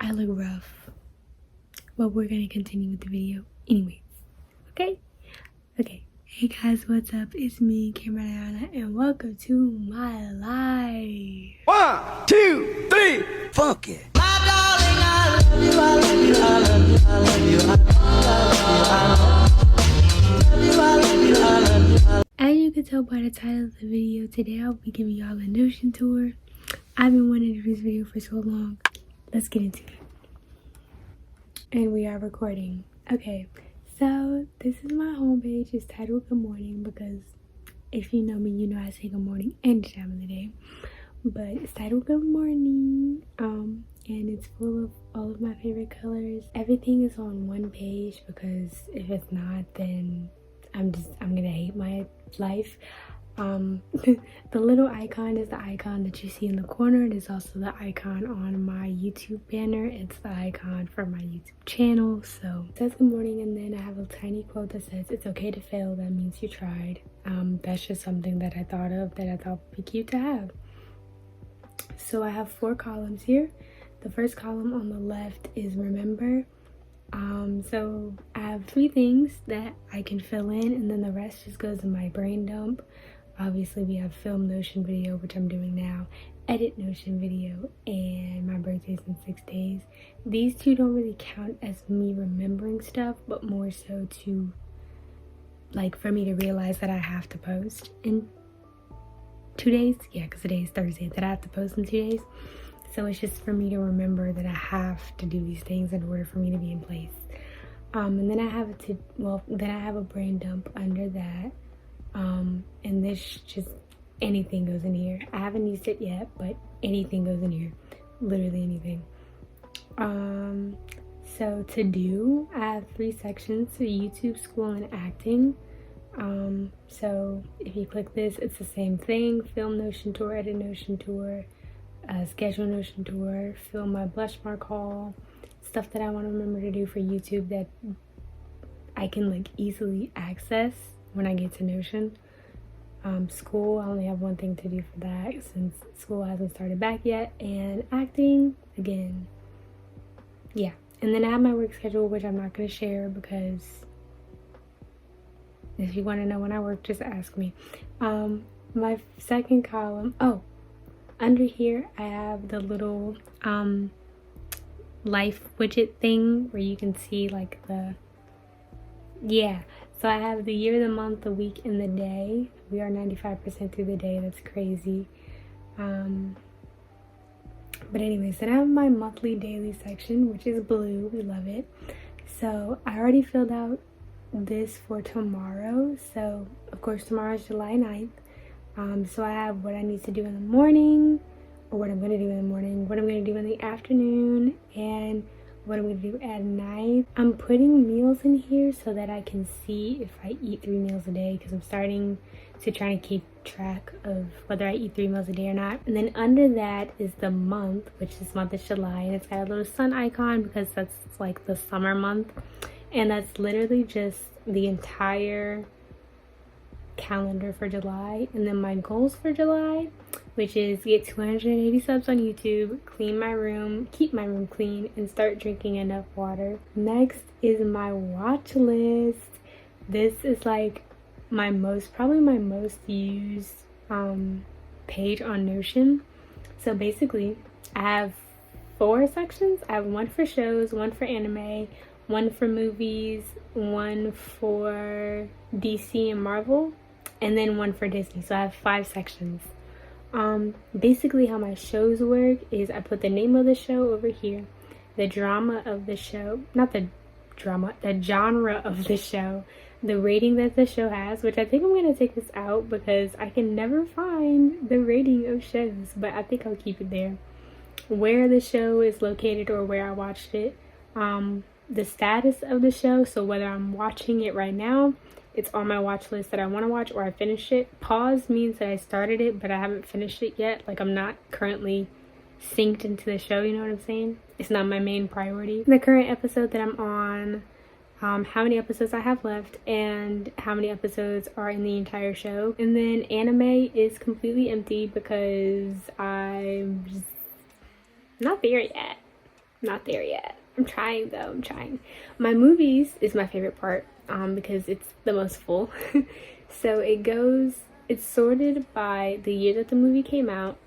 I look rough, but we're gonna continue with the video anyways. Okay. Hey guys, what's up? It's me, Cameron, and welcome to my life. 1, 2, 3, funk it. My darling, I love you, I love you, I love you, I love you, I love you, I love you, I love you, I love you. As you can tell by the title of the video, today I'll be giving y'all a Notion tour. I've been wanting to do this video for so long. Let's get into it. And we are recording. Okay, so this is my homepage. It's titled Good Morning because if you know me, you know I say good morning any time of the day. But it's titled Good Morning, and it's full of all of my favorite colors. Everything is on one page because if it's not, then I'm gonna hate my life. The little icon is the icon that you see in the corner. It is also the icon on my YouTube banner. It's the icon for my YouTube channel. So it says good morning, and then I have a tiny quote that says it's okay to fail, that means you tried. That's just something that I thought of that I thought would be cute to have. So I have 4 columns here. The first column on the left is remember. So I have 3 things that I can fill in, and then the rest just goes in my brain dump. Obviously we have film Notion video, which I'm doing now, edit Notion video, and my birthday's in 6 days. These 2 don't really count as me remembering stuff, but more so to, like, for me to realize that I have to post in 2 days. Yeah, because today is Thursday, that I have to post in 2 days. So it's just for me to remember that I have to do these things in order for me to be in place. And then I have then I have a brain dump under that. And this just, anything goes in here. I haven't used it yet, but anything goes in here. Literally anything. So to do, I have 3 sections. So YouTube, school, and acting. So if you click this, it's the same thing. Film Notion tour, edit Notion tour, schedule Notion tour, film my blush mark haul, stuff that I want to remember to do for YouTube that I can like easily access when I get to Notion. School, I only have 1 thing to do for that since school hasn't started back yet. And acting, again, yeah. And then I have my work schedule, which I'm not going to share because if you want to know when I work, just ask me. My second column, under here I have the little life widget thing where you can see like so I have the year, the month, the week, and the day. We are 95% through the day. That's crazy. But anyways, then I have my monthly daily section, which is blue. We love it. So I already filled out this for tomorrow. So of course tomorrow is July 9th. So I have what I need to do in the morning, or what I'm going to do in the morning, what I'm going to do in the afternoon, and what I'm going to do at night. I'm putting meals in here so that I can see if I eat 3 meals a day, because I'm starting to try to keep track of whether I eat 3 meals a day or not. And then under that is the month, which this month is July, and it's got a little sun icon because that's like the summer month. And that's literally just the entire calendar for July. And then my goals for July, which is get 280 subs on YouTube, clean my room, keep my room clean, and start drinking enough water. Next is my watch list. This is like probably my most used page on Notion. So basically I have 4 sections. I have 1 for shows, 1 for anime, 1 for movies, 1 for DC and Marvel, and then 1 for Disney. So I have 5 sections. Basically how my shows work is I put the name of the show over here, the drama of the show, not the drama, the genre of the show, the rating that the show has, which I think I'm going to take this out because I can never find the rating of shows, but I think I'll keep it there. Where the show is located or where I watched it, the status of the show, so whether I'm watching it right now, it's on my watch list that I want to watch, or I finished it. Pause means that I started it but I haven't finished it yet, like I'm not currently synced into the show, you know what I'm saying? It's not my main priority. The current episode that I'm on, how many episodes I have left, and how many episodes are in the entire show. And then anime is completely empty because I'm just not there yet. Not there yet. I'm trying though, I'm trying. My movies is my favorite part because it's the most full. So it's sorted by the year that the movie came out,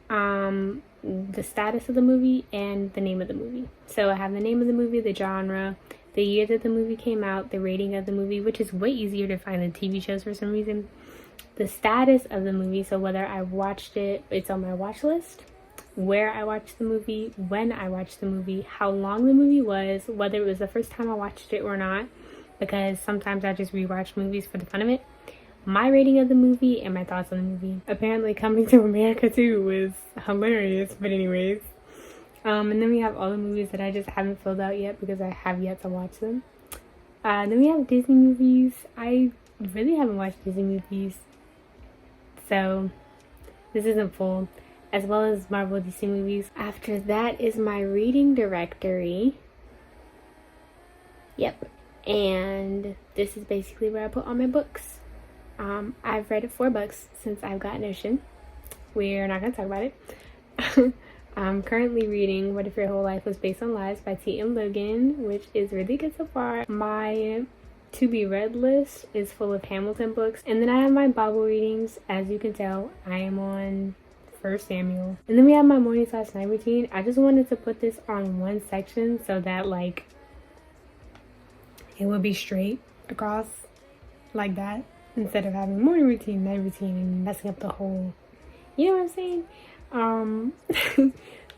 the status of the movie, and the name of the movie. So I have the name of the movie, the genre, the year that the movie came out, the rating of the movie, which is way easier to find than TV shows for some reason, the status of the movie, so whether I watched it, it's on my watch list, where I watched the movie, when I watched the movie, how long the movie was, whether it was the first time I watched it or not, because sometimes I just rewatch movies for the fun of it, my rating of the movie, and my thoughts on the movie. Apparently Coming to America too was hilarious, but anyways. And then we have all the movies that I just haven't filled out yet because I have yet to watch them. Then we have Disney movies. I really haven't watched Disney movies, so this isn't full, as well as Marvel DC movies. After that is my reading directory. Yep. And this is basically where I put all my books. I've read 4 books since I've got Notion. We're not going to talk about it. I'm currently reading What If Your Whole Life Was Based on Lies by T.M. Logan, which is really good so far. My to be read list is full of Hamilton books. And then I have my Bible readings. As you can tell, I am on 1 Samuel. And then we have my morning/night routine. I just wanted to put this on one section so that like it would be straight across like that, instead of having morning routine, night routine, and messing up the whole, you know what I'm saying?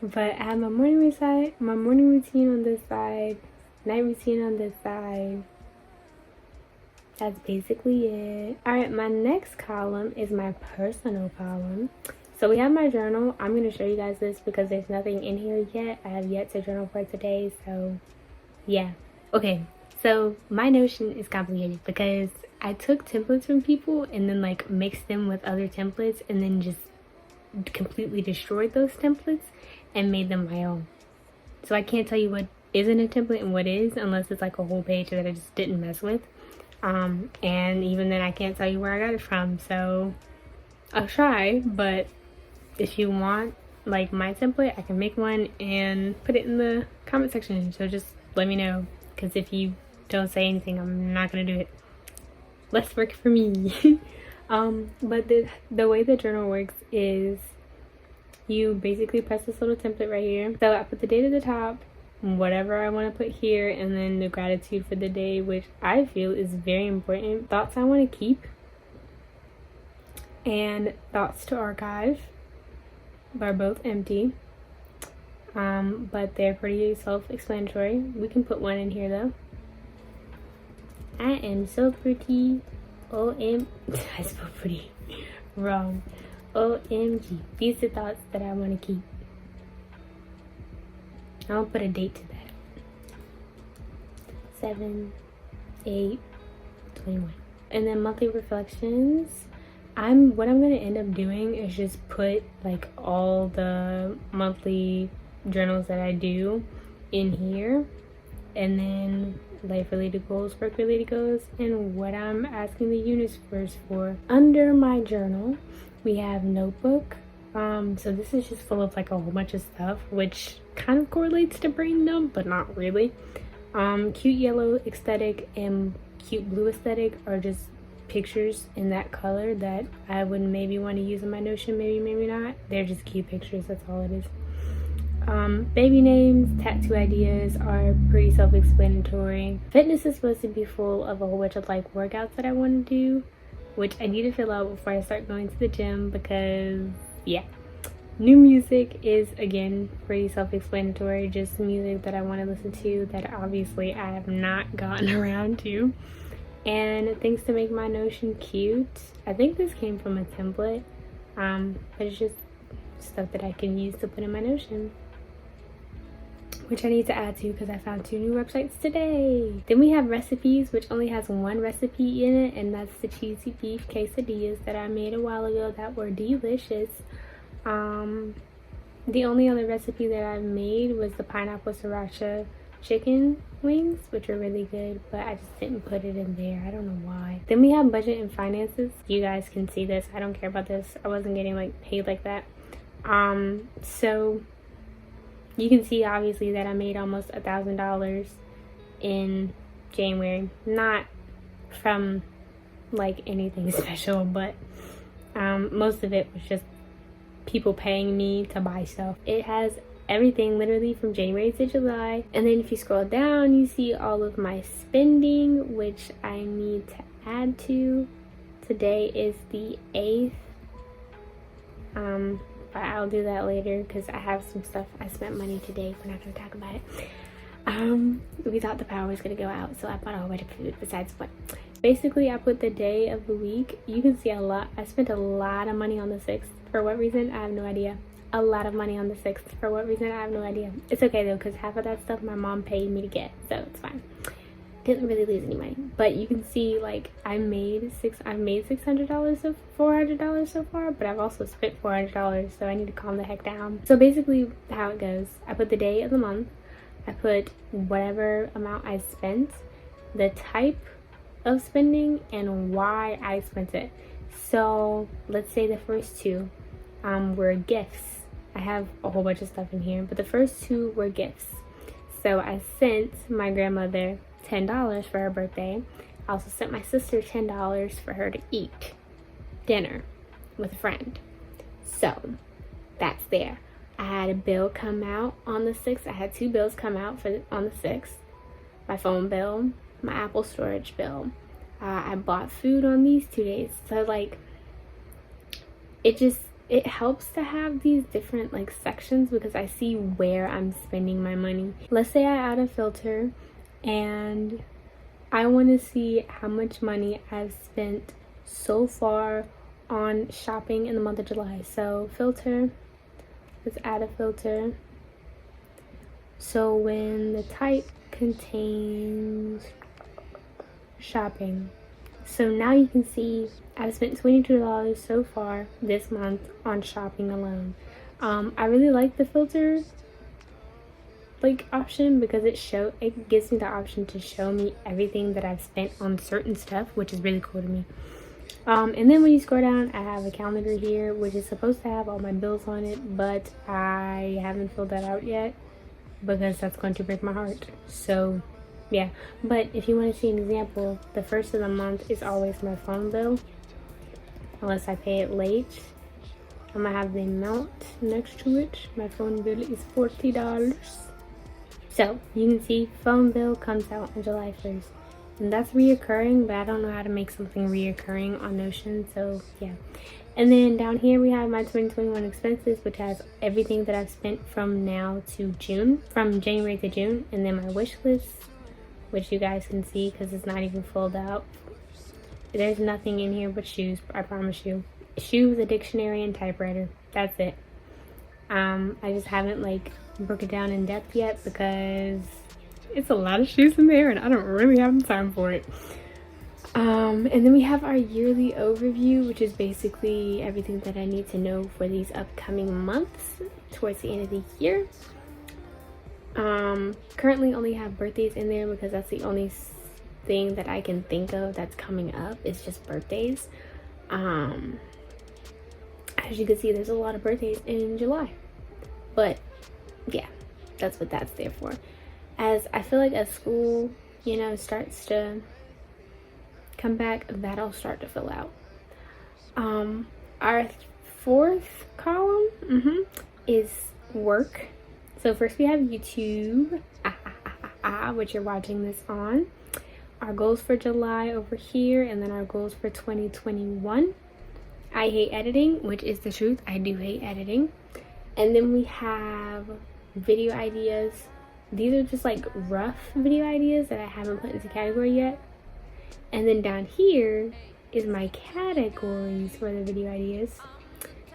But I have my morning routine on this side, night routine on this side. That's basically it. Alright, my next column is my personal column. So we have my journal. I'm going to show you guys this because there's nothing in here yet. I have yet to journal for today, so yeah. Okay, so my Notion is complicated because I took templates from people and then like mixed them with other templates and then just completely destroyed those templates and made them my own. So I can't tell you what isn't a template and what is, unless it's like a whole page that I just didn't mess with. And even then I can't tell you where I got it from, so I'll try. But if you want like my template, I can make one and put it in the comment section, so just let me know, because if you don't say anything, I'm not gonna do it. Less work for me. But the way the journal works is you basically press this little template right here. So I put the date at the top, whatever I want to put here, and then the gratitude for the day, which I feel is very important. Thoughts I want to keep, and thoughts to archive are both empty. But they're pretty self-explanatory. We can put one in here though. I am so pretty. I spelled pretty wrong. OMG. These are the thoughts that I want to keep. I'll put a date to that. 7/8/21. And then monthly reflections. What I'm gonna end up doing is just put like all the monthly journals that I do in here, and then life-related goals, work-related goals, and what I'm asking the universe for. Under my journal, we have notebook. So this is just full of like a whole bunch of stuff, which kind of correlates to brain dump, but not really. Cute yellow aesthetic and cute blue aesthetic are just pictures in that color that I would maybe want to use in my Notion, maybe not. They're just cute pictures, that's all it is. Baby names, tattoo ideas are pretty self-explanatory. Fitness is supposed to be full of a whole bunch of like workouts that I want to do, which I need to fill out before I start going to the gym, because yeah. New music is again pretty self-explanatory, just music that I want to listen to that obviously I have not gotten around to. And things to make my Notion cute. I think this came from a template, but it's just stuff that I can use to put in my Notion, which I need to add to because I found 2 new websites today. Then we have recipes, which only has 1 recipe in it, and that's the cheesy beef quesadillas that I made a while ago that were delicious. The only other recipe that I made was the pineapple sriracha chicken wings, which are really good, but I just didn't put it in there. I don't know why. Then we have budget and finances. You guys can see this. I don't care about this. I wasn't getting like paid like that. So you can see obviously that I made almost $1,000 in January. Not from like anything special, but most of it was just people paying me to buy stuff. It has everything literally from January to July. And then if you scroll down, you see all of my spending, which I need to add to. Today is the 8th. But I'll do that later because I have some stuff I spent money today. We're not going to talk about it. We thought the power was going to go out, so I bought a whole bunch of food besides what. Basically, I put the day of the week. You can see a lot. I spent a lot of money on the 6th. For what reason? I have no idea. A lot of money on the 6th. For what reason? I have no idea. It's okay though, because half of that stuff my mom paid me to get, so it's fine. Didn't really lose any money, but you can see like I've made $600 so $400 so far, but I've also spent $400, so I need to calm the heck down. So basically how it goes, I put the day of the month, I put whatever amount I spent, the type of spending, and why I spent it. So let's say the first two were gifts. I have a whole bunch of stuff in here, but the first two were gifts. So I sent my grandmother $10 for her birthday. I also sent my sister $10 for her to eat dinner with a friend. So that's there. I had a bill come out on the 6th. I had 2 bills come out on the 6th. My phone bill, my Apple storage bill. I bought food on these 2 days. So like it helps to have these different like sections because I see where I'm spending my money. Let's say I add a filter and I want to see how much money I've spent so far on shopping in the month of July. So filter, let's add a filter. So when the type contains shopping, so now you can see I've spent $22 so far this month on shopping alone. I really like the filter like option because it gives me the option to show me everything that I've spent on certain stuff, which is really cool to me. And then when you scroll down, I have a calendar here which is supposed to have all my bills on it, but I haven't filled that out yet because that's going to break my heart. So yeah, but if you want to see an example, the first of the month is always my phone bill unless I pay it late. I'm gonna have the amount next to it. My phone bill is $40. So you can see phone bill comes out on July 1st, and that's reoccurring, but I don't know how to make something reoccurring on Notion, so yeah. And then down here we have my 2021 expenses, which has everything that I've spent from now to June, from January to June, and then my wish list, which you guys can see because it's not even filled out. There's nothing in here but shoes, I promise you. Shoes, a dictionary, and typewriter. That's it. I just haven't like broke it down in depth yet because it's a lot of shoes in there and I don't really have the time for it. And then we have our yearly overview, which is basically everything that I need to know for these upcoming months towards the end of the year. Currently only have birthdays in there because that's the only thing that I can think of that's coming up. It's just birthdays. As you can see, there's a lot of birthdays in July, but yeah, that's what that's there for. As I feel like as school, you know, starts to come back, that'll start to fill out. Our 4th column is work. So first we have YouTube, which you're watching this on. Our goals for July over here, and then our goals for 2021. I hate editing, which is the truth. I do hate editing. And then we have video ideas. These are just like rough video ideas that I haven't put into category yet. And then down here is my categories for the video ideas.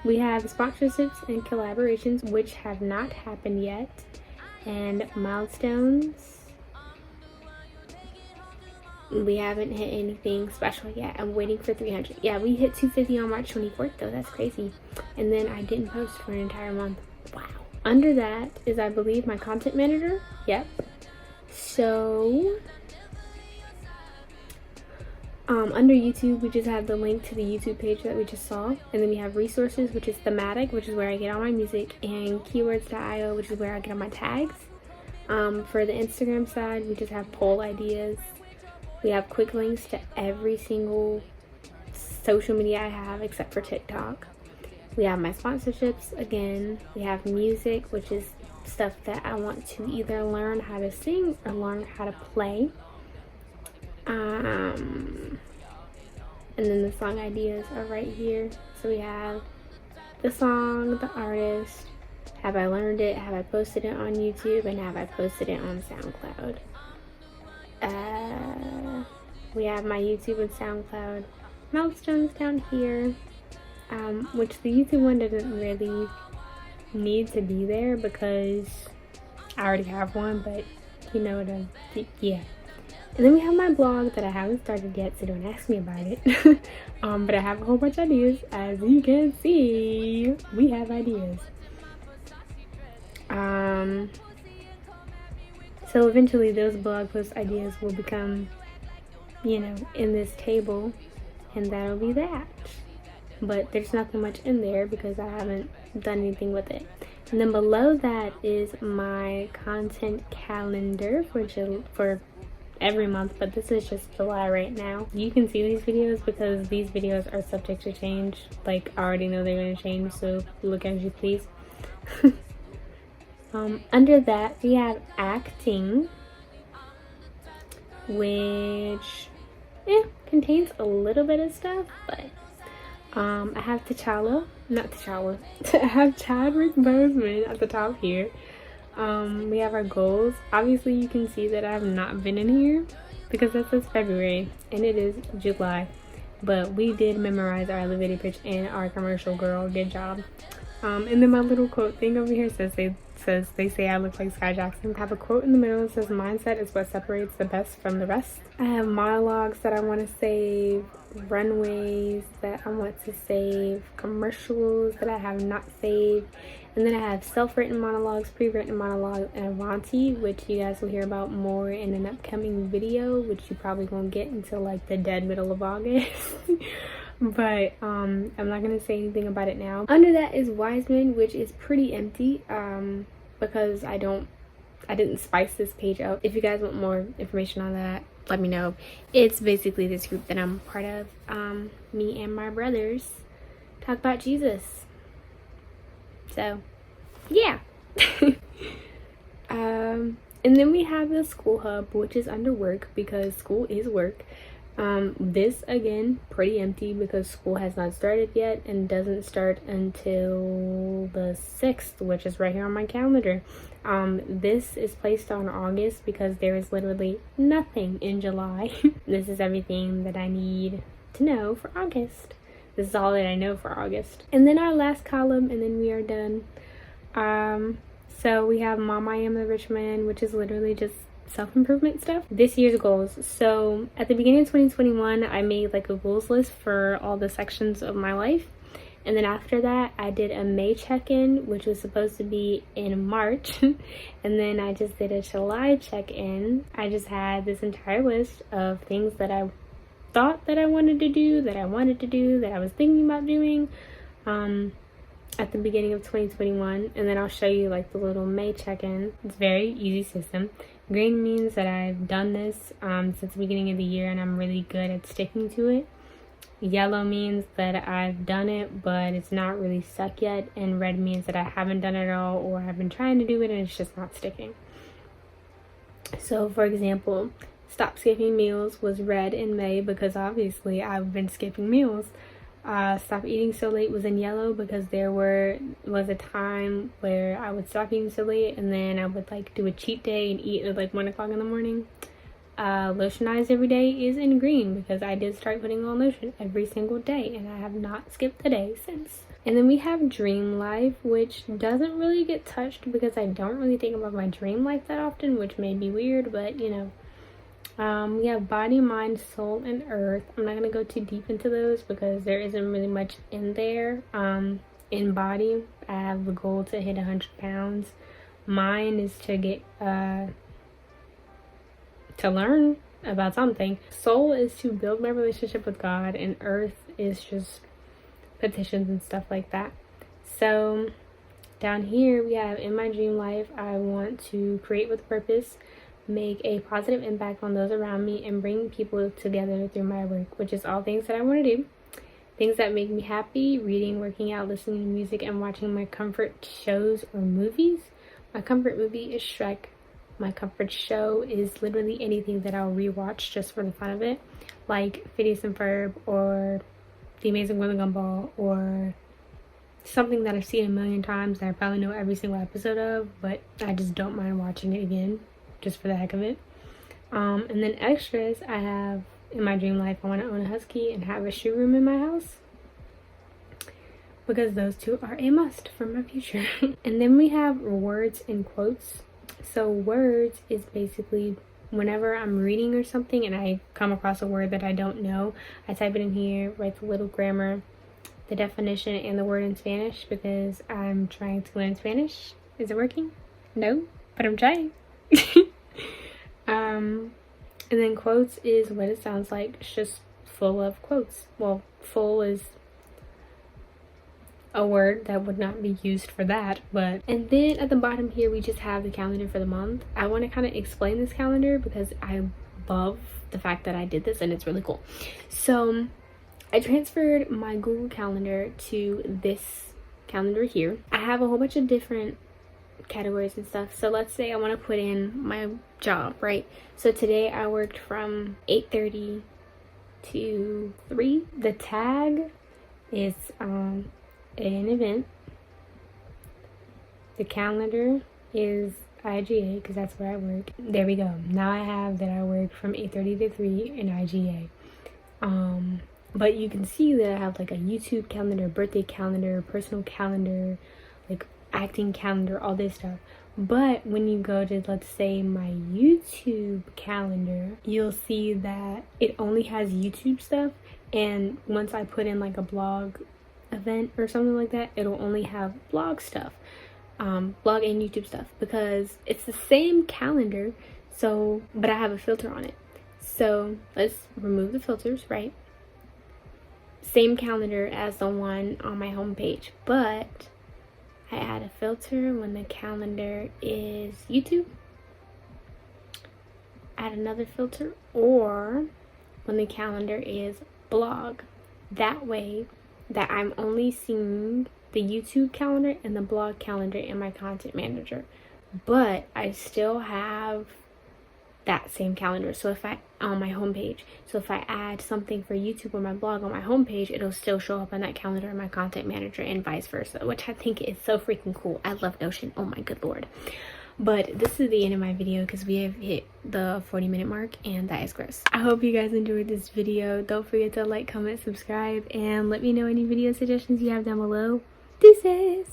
We have sponsorships and collaborations, which have not happened yet, and milestones. We haven't hit anything special yet. I'm waiting for 300. Yeah, we hit 250 on March 24th though. That's crazy. And then I didn't post for an entire month. Wow. Under that is, I believe, my content manager. Yep. So Under YouTube, we just have the link to the YouTube page that we just saw, and then we have resources, which is thematic, which is where I get all my music, and keywords.io, which is where I get all my tags. For the Instagram side, we just have poll ideas. We have quick links to every single social media I have except for TikTok. We have my sponsorships again. We have music, which is stuff that I want to either learn how to sing or learn how to play. And then the song ideas are right here. So we have the song, the artist, have I learned it, have I posted it on YouTube, and have I posted it on SoundCloud. We have my YouTube and SoundCloud milestones down here, which the YouTube one doesn't really need to be there because I already have one, but you know what yeah. And then we have my blog that I haven't started yet, so don't ask me about it. But I have a whole bunch of ideas. As you can see, we have ideas. So eventually those blog post ideas will become, you know, in this table, and that'll be that. But there's nothing much in there because I haven't done anything with it. And then below that is my content calendar for every month, but this is just July right now. You can see these videos because these videos are subject to change. Like, I already know they're going to change, so look as you please. Under that, we have acting, which contains a little bit of stuff, but I have I have Chadwick Boseman at the top here. We have our goals. Obviously, you can see that I have not been in here because that says February and it is July. But we did memorize our elevator pitch and our commercial, girl. Good job. And then my little quote thing over here says they say I look like Sky Jackson. I have a quote in the middle that says mindset is what separates the best from the rest. I have monologues that I want to save, runways that I want to save, commercials that I have not saved, and then I have self-written monologues, pre-written monologues, and Avanti, which you guys will hear about more in an upcoming video, which you probably won't get until like the dead middle of August. But I'm not gonna say anything about it now. Under that is Wiseman, which is pretty empty because I didn't spice this page up. If you guys want more information on that, let me know. It's basically this group that I'm part of. Me and my brothers talk about Jesus. So yeah. And then we have the school hub, which is under work because school is work. This again pretty empty because school has not started yet and doesn't start until the 6th, which is right here on my calendar. This is placed on August because there is literally nothing in July. This is everything that I need to know for August. This is all that I know for August. And then our last column, and then we are done. So we have Mom, I Am the Rich Man, which is literally just self-improvement stuff. This year's goals. So at the beginning of 2021, I made like a goals list for all the sections of my life. And then after that, I did a May check-in, which was supposed to be in March. And then I just did a July check-in. I just had this entire list of things that I thought that I wanted to do, that I was thinking about doing at the beginning of 2021. And then I'll show you like the little May check-in. It's very easy system. Green means that I've done this since the beginning of the year and I'm really good at sticking to it. Yellow means that I've done it but it's not really stuck yet, and red means that I haven't done it at all or I've been trying to do it and it's just not sticking. So for example, stop skipping meals was red in May because obviously I've been skipping meals. Stop eating so late was in yellow because there was a time where I would stop eating so late and then I would like do a cheat day and eat at like 1 o'clock in the morning. Lotionize every day is in green because I did start putting on lotion every single day and I have not skipped a day since. And then we have dream life, which doesn't really get touched because I don't really think about my dream life that often, which may be weird, but you know. We have body, mind, soul, and earth. I'm not going to go too deep into those because there isn't really much in there. In body, I have the goal to hit 100 pounds. Mind is to get, to learn about something. Soul is to build my relationship with God, and earth is just petitions and stuff like that. So down here we have, in my dream life, I want to create with purpose, make a positive impact on those around me, and bring people together through my work, which is all things that I want to do. Things that make me happy: reading, working out, listening to music, and watching my comfort shows or movies. My comfort movie is Shrek. My comfort show is literally anything that I'll rewatch just for the fun of it, like Phineas and Ferb, or The Amazing World of Gumball, or something that I've seen a million times that I probably know every single episode of, but I just don't mind watching it again just for the heck of it. And then extras, I have, in my dream life, I want to own a husky and have a shoe room in my house, because those two are a must for my future. And then we have words and quotes. So words is basically whenever I'm reading or something and I come across a word that I don't know, I type it in here, write the little grammar, the definition, and the word in Spanish, because I'm trying to learn Spanish. Is it working? No, but I'm trying. And then quotes is what it sounds like. It's just full of quotes. Well, full is a word that would not be used for that, but. And then at the bottom here we just have the calendar for the month. I want to kind of explain this calendar because I love the fact that I did this and it's really cool. So I transferred my Google Calendar to this calendar here. I have a whole bunch of different categories and stuff. So let's say I want to put in my job, right? So today I worked from 8:30 to 3. The tag is an event. The calendar is IGA, because that's where I work. There we go. Now I have that I work from 8:30 to 3 in IGA. But you can see that I have like a YouTube calendar, birthday calendar, personal calendar, like acting calendar, all this stuff. But when you go to, let's say, my YouTube calendar, you'll see that it only has YouTube stuff. And once I put in like a blog event or something like that, it'll only have blog stuff, blog and YouTube stuff, because it's the same calendar. So, but I have a filter on it. So let's remove the filters, right? Same calendar as the one on my homepage, but I add a filter when the calendar is YouTube. Add another filter, or when the calendar is blog. That way that I'm only seeing the YouTube calendar and the blog calendar in my content manager, but I still have that same calendar. So if I, on my homepage, so if I add something for YouTube or my blog on my homepage, it'll still show up on that calendar in my content manager, and vice versa, which I think is so freaking cool. I love Notion. Oh my good lord. But this is the end of my video because we have hit the 40-minute mark, and that is gross. I hope you guys enjoyed this video. Don't forget to like, comment, subscribe, and let me know any video suggestions you have down below. Deuces!